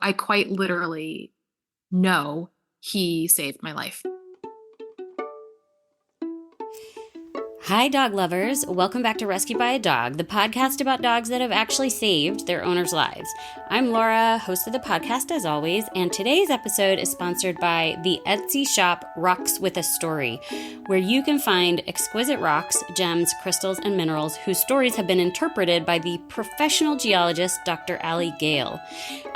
I quite literally know he saved my life. Hi, dog lovers. Welcome back to Rescued by a Dog, the podcast about dogs that have actually saved their owners' lives. I'm Laura, host of the podcast as always, and today's episode is sponsored by the Etsy shop Rocks with a Story, where you can find exquisite rocks, gems, crystals, and minerals whose stories have been interpreted by the professional geologist Dr. Ali Gale.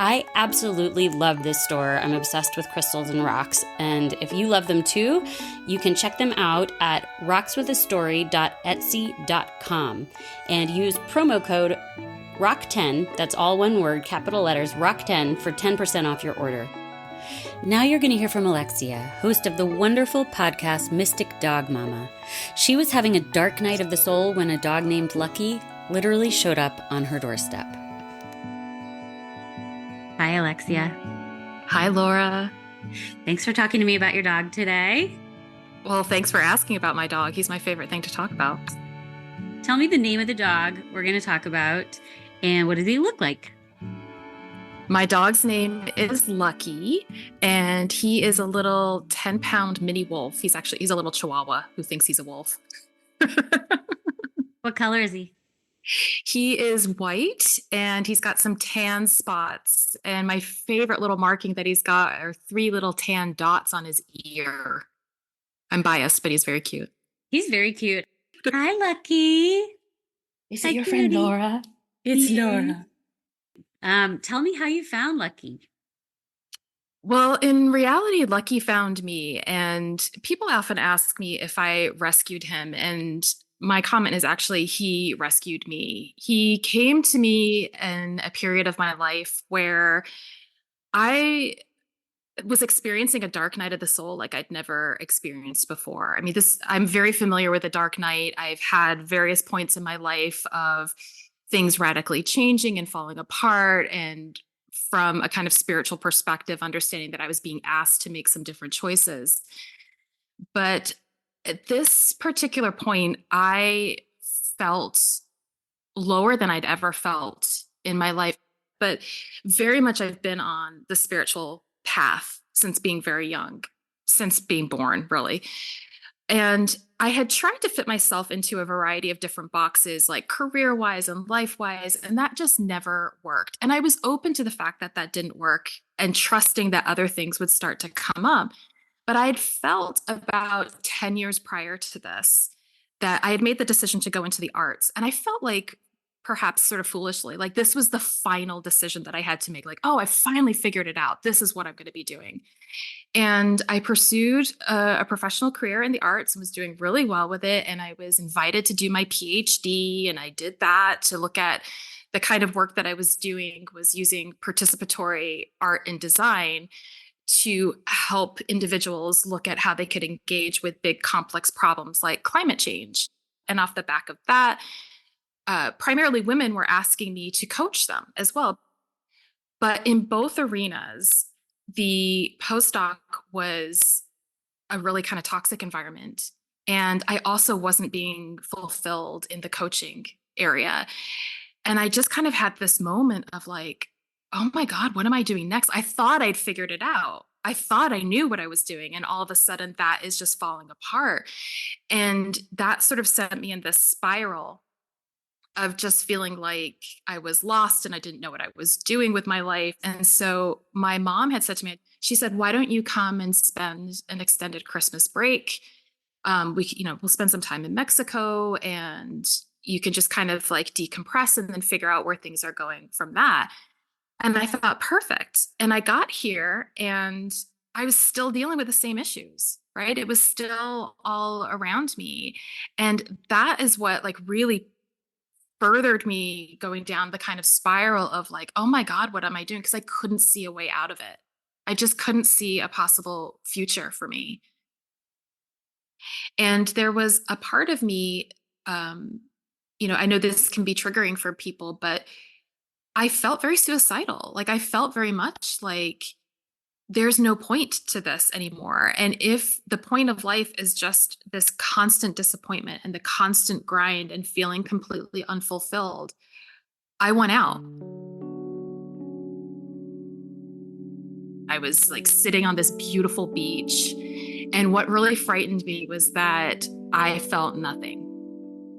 I absolutely love this store. I'm obsessed with crystals and rocks, and if you love them too, you can check them out at rockswithastory.etsy.com and use promo code ROCK10, that's all one word, capital letters, ROCK10 for 10% off your order. Now you're going to hear from Alexia, host of the wonderful podcast Mystic Dog Mama. She was having a dark night of the soul when a dog named Lucky literally showed up on her doorstep. Hi, Alexia. Hi, Laura. Thanks for talking to me about your dog today. Well, thanks for asking about my dog. He's my favorite thing to talk about. Tell me the name of the dog we're going to talk about, and what does he look like? My dog's name is Lucky, and he is a little 10-pound mini wolf. He's a little chihuahua who thinks he's a wolf. What color is he? He is white, and he's got some tan spots. And my favorite little marking that he's got are 3 little tan dots on his ear. I'm biased, but he's very cute. He's very cute. Hi, Lucky. Is Hi, it your friend cutie. Laura? It's Yeah. Laura. Tell me how you found Lucky. Well, in reality, Lucky found me, and people often ask me if I rescued him. And my comment is actually, he rescued me. He came to me in a period of my life where I was experiencing a dark night of the soul like I'd never experienced before. I mean, I'm very familiar with the dark night. I've had various points in my life of things radically changing and falling apart, and from a kind of spiritual perspective, understanding that I was being asked to make some different choices. But at this particular point, I felt lower than I'd ever felt in my life. But very much I've been on the spiritual path since being very young, since being born, really. And I had tried to fit myself into a variety of different boxes, like career-wise and life-wise, and that just never worked. And I was open to the fact that that didn't work and trusting that other things would start to come up. But I had felt about 10 years prior to this that I had made the decision to go into the arts. And I felt like, perhaps sort of foolishly, like this was the final decision that I had to make. Like, oh, I finally figured it out. This is what I'm going to be doing. And I pursued a professional career in the arts and was doing really well with it. And I was invited to do my PhD. And I did that to look at the kind of work that I was doing was using participatory art and design to help individuals look at how they could engage with big complex problems like climate change. And off the back of that, primarily women were asking me to coach them as well. But in both arenas, the postdoc was a really kind of toxic environment. And I also wasn't being fulfilled in the coaching area. And I just kind of had this moment of like, oh my God, what am I doing next? I thought I'd figured it out. I thought I knew what I was doing. And all of a sudden that is just falling apart. And that sort of sent me in this spiral of just feeling like I was lost and I didn't know what I was doing with my life. And so my mom had said to me, she said, why don't you come and spend an extended Christmas break? We'll spend some time in Mexico and you can just kind of like decompress and then figure out where things are going from that. And I thought, perfect. And I got here and I was still dealing with the same issues, right? It was still all around me. And that is what like really furthered me going down the kind of spiral of like, oh my God, what am I doing? Because I couldn't see a way out of it. I just couldn't see a possible future for me. And there was a part of me, I know this can be triggering for people, but I felt very suicidal. Like I felt very much like there's no point to this anymore. And if the point of life is just this constant disappointment and the constant grind and feeling completely unfulfilled, I want out. I was like sitting on this beautiful beach. And what really frightened me was that I felt nothing.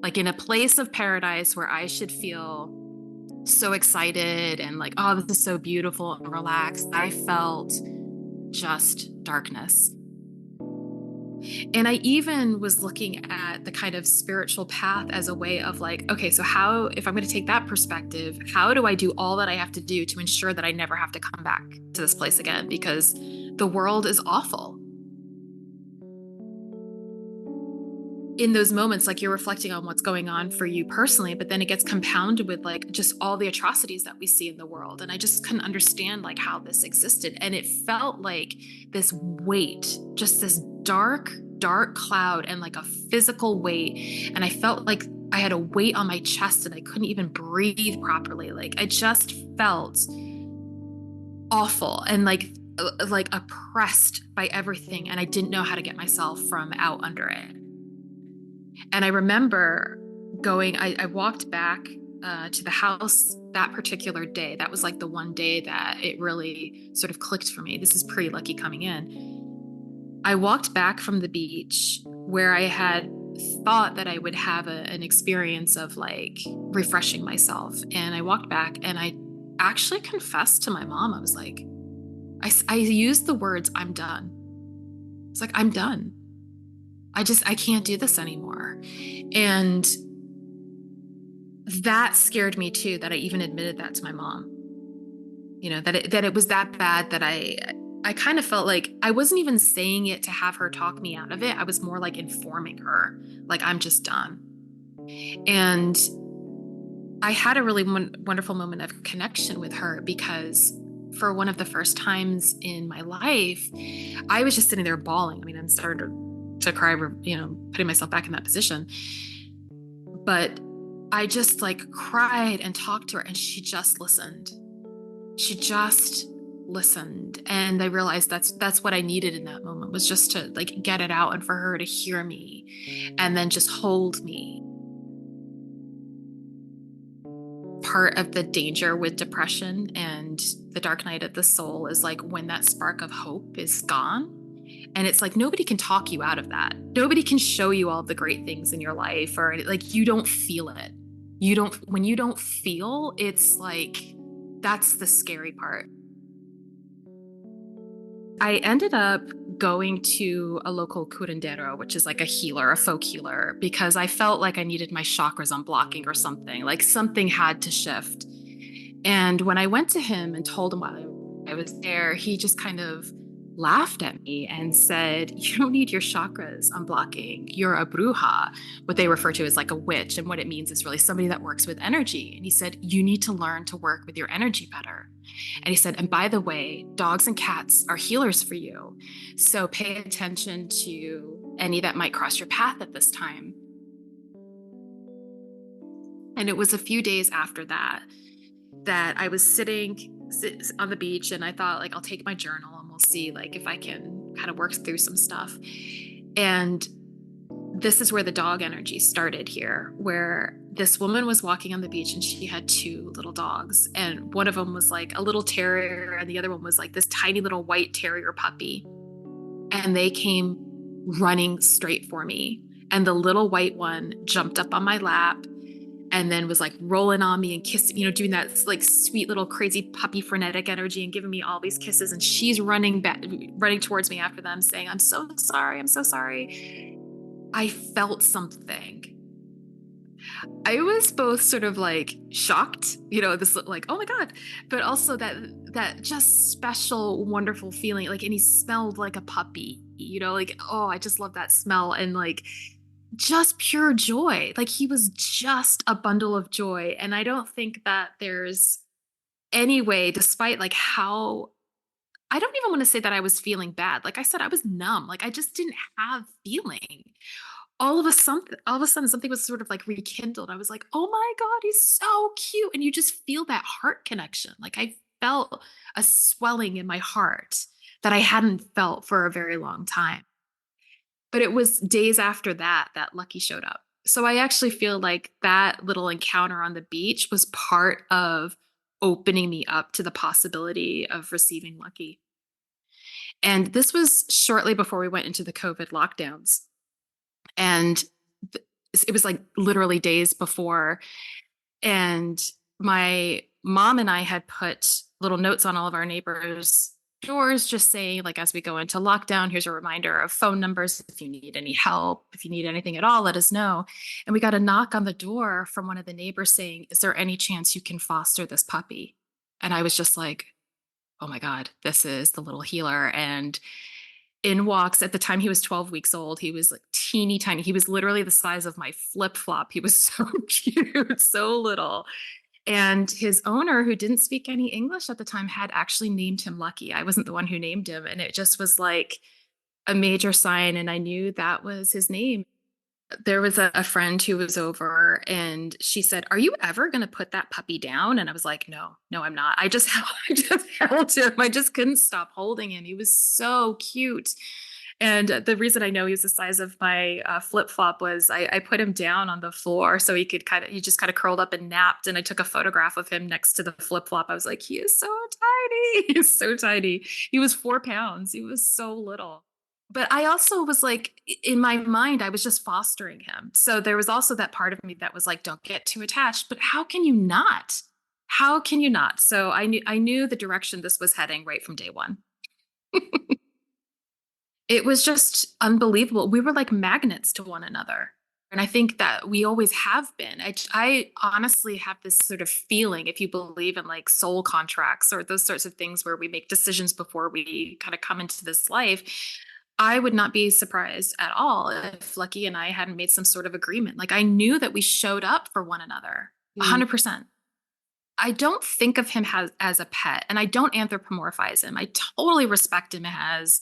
Like in a place of paradise where I should feel so excited and like, oh, this is so beautiful and relaxed, I felt just darkness. And I even was looking at the kind of spiritual path as a way of like, okay, so how, if I'm going to take that perspective, how do I do all that I have to do to ensure that I never have to come back to this place again? Because the world is awful. In those moments, like you're reflecting on what's going on for you personally, but then it gets compounded with like just all the atrocities that we see in the world. And I just couldn't understand like how this existed. And it felt like this weight, just this dark, dark cloud and like a physical weight. And I felt like I had a weight on my chest and I couldn't even breathe properly. Like I just felt awful and like oppressed by everything. And I didn't know how to get myself from out under it. And I remember I walked back to the house that particular day. That was like the one day that it really sort of clicked for me. This is pre Lucky coming in. I walked back from the beach where I had thought that I would have an experience of like refreshing myself. And I walked back and I actually confessed to my mom. I was like, I used the words, I'm done. It's like, I'm done. I can't do this anymore. And that scared me too, that I even admitted that to my mom. You know, that it was that bad that I kind of felt like I wasn't even saying it to have her talk me out of it. I was more like informing her, like, I'm just done. And I had a really wonderful moment of connection with her because for one of the first times in my life, I was just sitting there bawling. I mean, I'm starting to cry, you know, putting myself back in that position. But I just like cried and talked to her and she just listened. She just listened. And I realized that's what I needed in that moment, was just to like get it out and for her to hear me and then just hold me. Part of the danger with depression and the dark night of the soul is like when that spark of hope is gone. And it's like nobody can talk you out of that. Nobody can show you all the great things in your life, or like you don't feel it. When you don't feel, it's like that's the scary part. I ended up going to a local curandero, which is like a healer, a folk healer, because I felt like I needed my chakras unblocking or something. Like something had to shift. And when I went to him and told him while I was there, he just kind of laughed at me and said, "You don't need your chakras unblocking. You're a bruja," what they refer to as like a witch. And what it means is really somebody that works with energy. And he said, "You need to learn to work with your energy better." And he said, "And by the way, dogs and cats are healers for you. So pay attention to any that might cross your path at this time." And it was a few days after that I was sitting on the beach and I thought like I'll take my journal and we'll see like if I can kind of work through some stuff. And this is where the dog energy started here, where this woman was walking on the beach and she had two little dogs. And one of them was like a little terrier and the other one was like this tiny little white terrier puppy. And they came running straight for me. And the little white one jumped up on my lap and then was like rolling on me and kissing, you know, doing that like sweet little crazy puppy frenetic energy and giving me all these kisses. And she's running towards me after them saying, "I'm so sorry. I'm so sorry." I felt something. I was both sort of like shocked, you know, this like, oh my God, but also that just special, wonderful feeling. Like, and he smelled like a puppy, you know, like, oh, I just love that smell. And like, just pure joy. Like he was just a bundle of joy. And I don't think that there's any way, despite like how I don't even want to say that I was feeling bad. Like I said, I was numb. Like I just didn't have feeling. All of a sudden, something was sort of like rekindled. I was like, oh my God, he's so cute. And you just feel that heart connection. Like I felt a swelling in my heart that I hadn't felt for a very long time. But it was days after that Lucky showed up. So I actually feel like that little encounter on the beach was part of opening me up to the possibility of receiving Lucky. And this was shortly before we went into the COVID lockdowns. And it was like literally days before. And my mom and I had put little notes on all of our neighbors' doors, just saying, like, as we go into lockdown, here's a reminder of phone numbers. If you need any help, if you need anything at all, let us know. And we got a knock on the door from one of the neighbors saying, is there any chance you can foster this puppy? And I was just like, oh my God, this is the little healer. And in walks, at the time he was 12 weeks old. He was like teeny tiny. He was literally the size of my flip flop. He was so cute, so little. And his owner, who didn't speak any English at the time, had actually named him Lucky. I wasn't the one who named him. And it just was like a major sign. And I knew that was his name. There was a friend who was over and she said, are you ever going to put that puppy down? And I was like, no, no, I'm not. I just held him. I just couldn't stop holding him. He was so cute. And the reason I know he was the size of my flip flop was I put him down on the floor so he just kind of curled up and napped. And I took a photograph of him next to the flip flop. I was like, he is so tiny. He's so tiny. He was 4 pounds. He was so little. But I also was like, in my mind, I was just fostering him. So there was also that part of me that was like, don't get too attached. But how can you not? How can you not? So I knew the direction this was heading right from day one. It was just unbelievable. We were like magnets to one another. And I think that we always have been. I honestly have this sort of feeling, if you believe in like soul contracts or those sorts of things where we make decisions before we kind of come into this life, I would not be surprised at all if Lucky and I hadn't made some sort of agreement. Like I knew that we showed up for one another, Mm. 100%. I don't think of him as a pet and I don't anthropomorphize him. I totally respect him as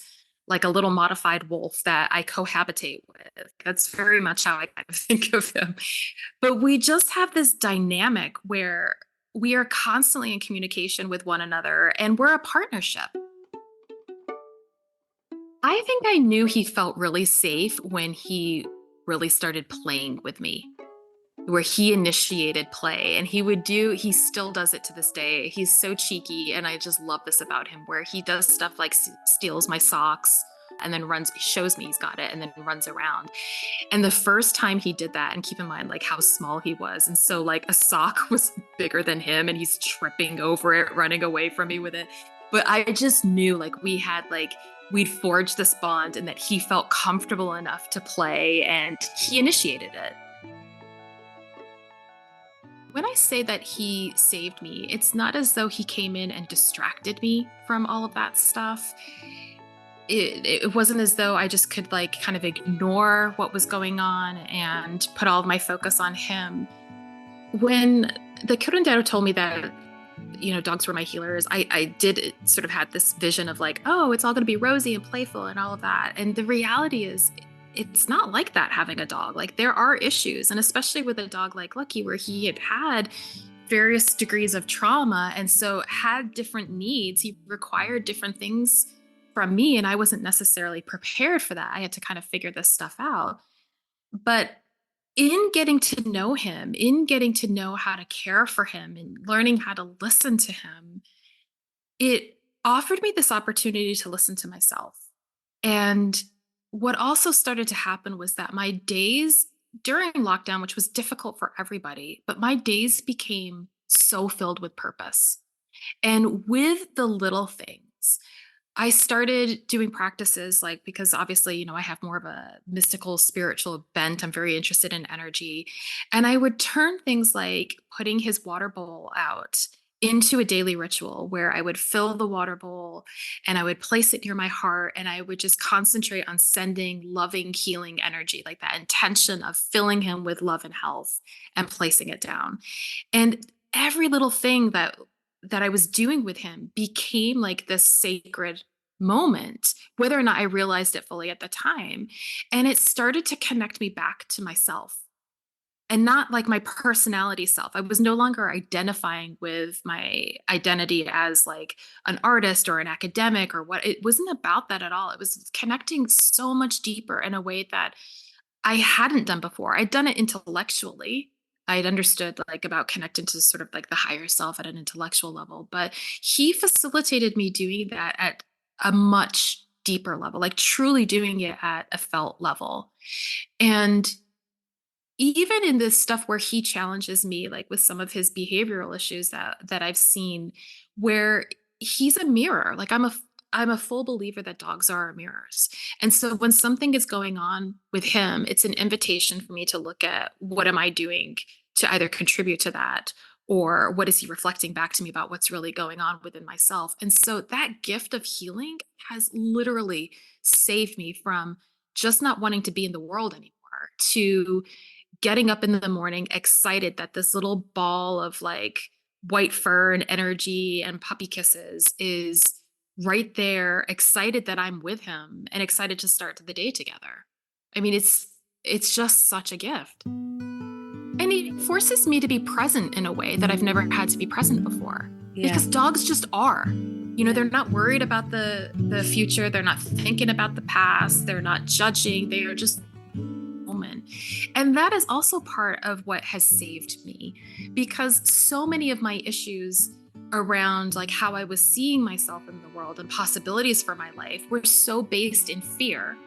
like a little modified wolf that I cohabitate with. That's very much how I kind of think of him. But we just have this dynamic where we are constantly in communication with one another and we're a partnership. I think I knew he felt really safe when he really started playing with me, where he initiated play and he still does it to this day. He's so cheeky. And I just love this about him, where he does stuff like steals my socks and then shows me he's got it and then runs around. And the first time he did that, and keep in mind like how small he was. And so like a sock was bigger than him and he's tripping over it, running away from me with it. But I just knew like we'd forged this bond and that he felt comfortable enough to play and he initiated it. When I say that he saved me, it's not as though he came in and distracted me from all of that stuff. It wasn't as though I just could like kind of ignore what was going on and put all of my focus on him. When the curandero told me that, dogs were my healers, I did sort of had this vision of like, oh, it's all going to be rosy and playful and all of that. And the reality is, it's not like that having a dog. Like there are issues, and especially with a dog like Lucky, where he had various degrees of trauma and so had different needs. He required different things from me, and I wasn't necessarily prepared for that. I had to kind of figure this stuff out. But in getting to know him, in getting to know how to care for him and learning how to listen to him, it offered me this opportunity to listen to myself. And what also started to happen was that my days during lockdown, which was difficult for everybody, but my days became so filled with purpose. And with the little things, I started doing practices like, because obviously, I have more of a mystical, spiritual bent. I'm very interested in energy. And I would turn things like putting his water bowl out into a daily ritual where I would fill the water bowl and I would place it near my heart and I would just concentrate on sending loving, healing energy, like that intention of filling him with love and health and placing it down. And every little thing that I was doing with him became like this sacred moment, whether or not I realized it fully at the time. And it started to connect me back to myself and not like my personality self. I was no longer identifying with my identity as like an artist or an academic or what. It wasn't about that at all. It was connecting so much deeper in a way that I hadn't done before. I'd done it intellectually. I'd understood like about connecting to sort of like the higher self at an intellectual level, but he facilitated me doing that at a much deeper level, like truly doing it at a felt level. And even in this stuff where he challenges me, like with some of his behavioral issues that I've seen, where he's a mirror. Like I'm a full believer that dogs are mirrors. And so when something is going on with him, it's an invitation for me to look at what am I doing to either contribute to that, or what is he reflecting back to me about what's really going on within myself. And so that gift of healing has literally saved me from just not wanting to be in the world anymore, to getting up in the morning excited that this little ball of like white fur and energy and puppy kisses is right there, excited that I'm with him and excited to start the day together. I mean, it's just such a gift. And it forces me to be present in a way that I've never had to be present before. Yeah. Because dogs just are. You know, Yeah. they're not worried about the future, they're not thinking about the past, they're not judging, they are just moment. And that is also part of what has saved me, because so many of my issues around like how I was seeing myself in the world and possibilities for my life were so based in fear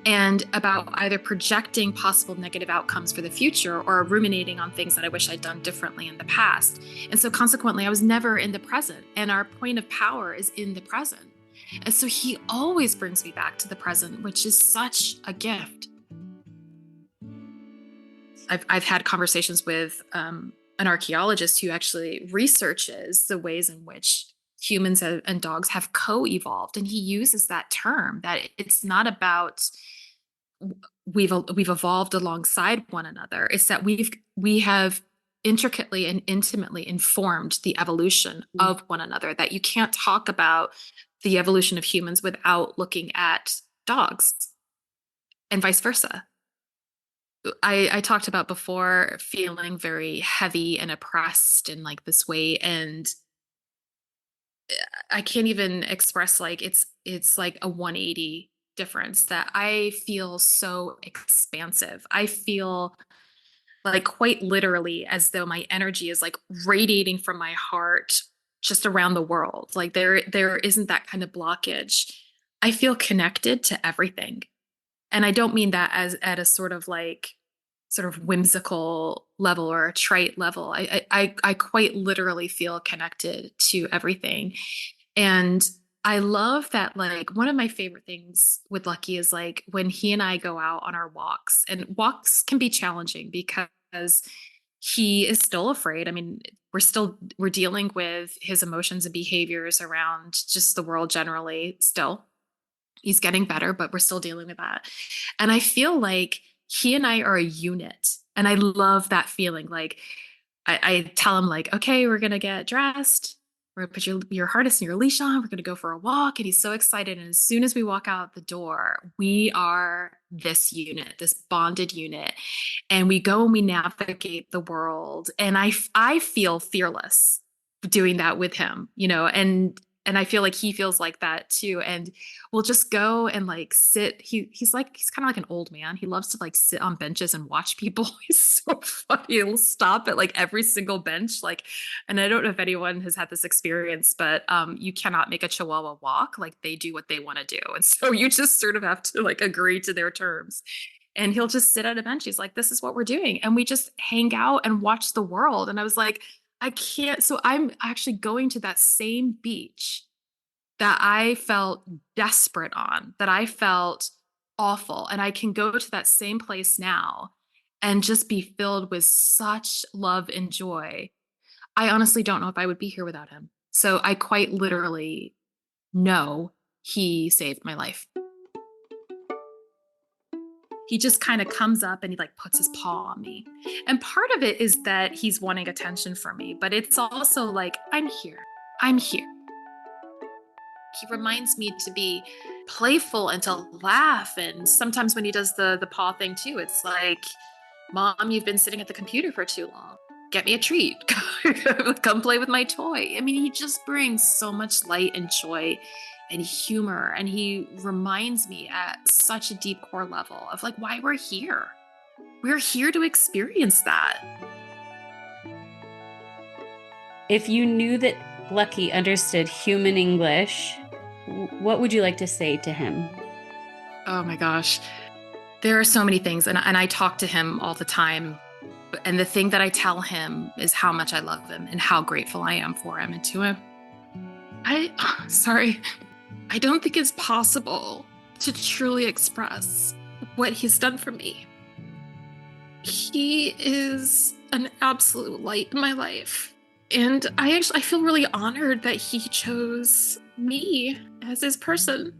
and about either projecting possible negative outcomes for the future or ruminating on things that I wish I'd done differently in the past. And so consequently, I was never in the present, and our point of power is in the present. And so he always brings me back to the present, which is such a gift. I've had conversations with an archaeologist who actually researches the ways in which humans and dogs have co-evolved, and he uses that term that it's not about we've evolved alongside one another. It's that we have intricately and intimately informed the evolution of one another. That you can't talk about the evolution of humans without looking at dogs, and vice versa. I talked about before feeling very heavy and oppressed and like this weight, and I can't even express like it's like a 180 difference, that I feel so expansive. I feel like quite literally as though my energy is like radiating from my heart just around the world. Like there isn't that kind of blockage. I feel connected to everything. And I don't mean that as at a sort of whimsical level or a trite level. I quite literally feel connected to everything. And I love that, like, one of my favorite things with Lucky is like when he and I go out on our walks, and walks can be challenging because he is still afraid. I mean, we're dealing with his emotions and behaviors around just the world generally still. He's getting better, but we're still dealing with that. And I feel like he and I are a unit. And I love that feeling. Like I tell him like, okay, we're gonna get dressed. We're gonna put your harness and your leash on. We're gonna go for a walk. And he's so excited. And as soon as we walk out the door, we are this unit, this bonded unit. And we go and we navigate the world. And I feel fearless doing that with him, you know, and I feel like he feels like that too. And we'll just go and like sit. He's kind of like an old man. He loves to like sit on benches and watch people. He's so funny. He'll stop at like every single bench. Like, and I don't know if anyone has had this experience, but you cannot make a Chihuahua walk. Like they do what they want to do. And so you just sort of have to like agree to their terms. And he'll just sit at a bench. He's like, this is what we're doing. And we just hang out and watch the world. And I was like, I can't. So I'm actually going to that same beach that I felt desperate on, that I felt awful. And I can go to that same place now and just be filled with such love and joy. I honestly don't know if I would be here without him. So I quite literally know he saved my life. He just kind of comes up and he like puts his paw on me. And part of it is that he's wanting attention from me, but it's also like, I'm here. I'm here. He reminds me to be playful and to laugh. And sometimes when he does the paw thing too, it's like, Mom, you've been sitting at the computer for too long. Get me a treat. Come play with my toy. I mean, he just brings so much light and joy and humor. And he reminds me at such a deep core level of like why we're here. We're here to experience that. If you knew that Lucky understood human English, What would you like to say to him? Oh my gosh. There are so many things, and I talk to him all the time. And the thing that I tell him is how much I love him and how grateful I am for him. And to him, sorry, I don't think it's possible to truly express what he's done for me. He is an absolute light in my life. And I feel really honored that he chose me as his person.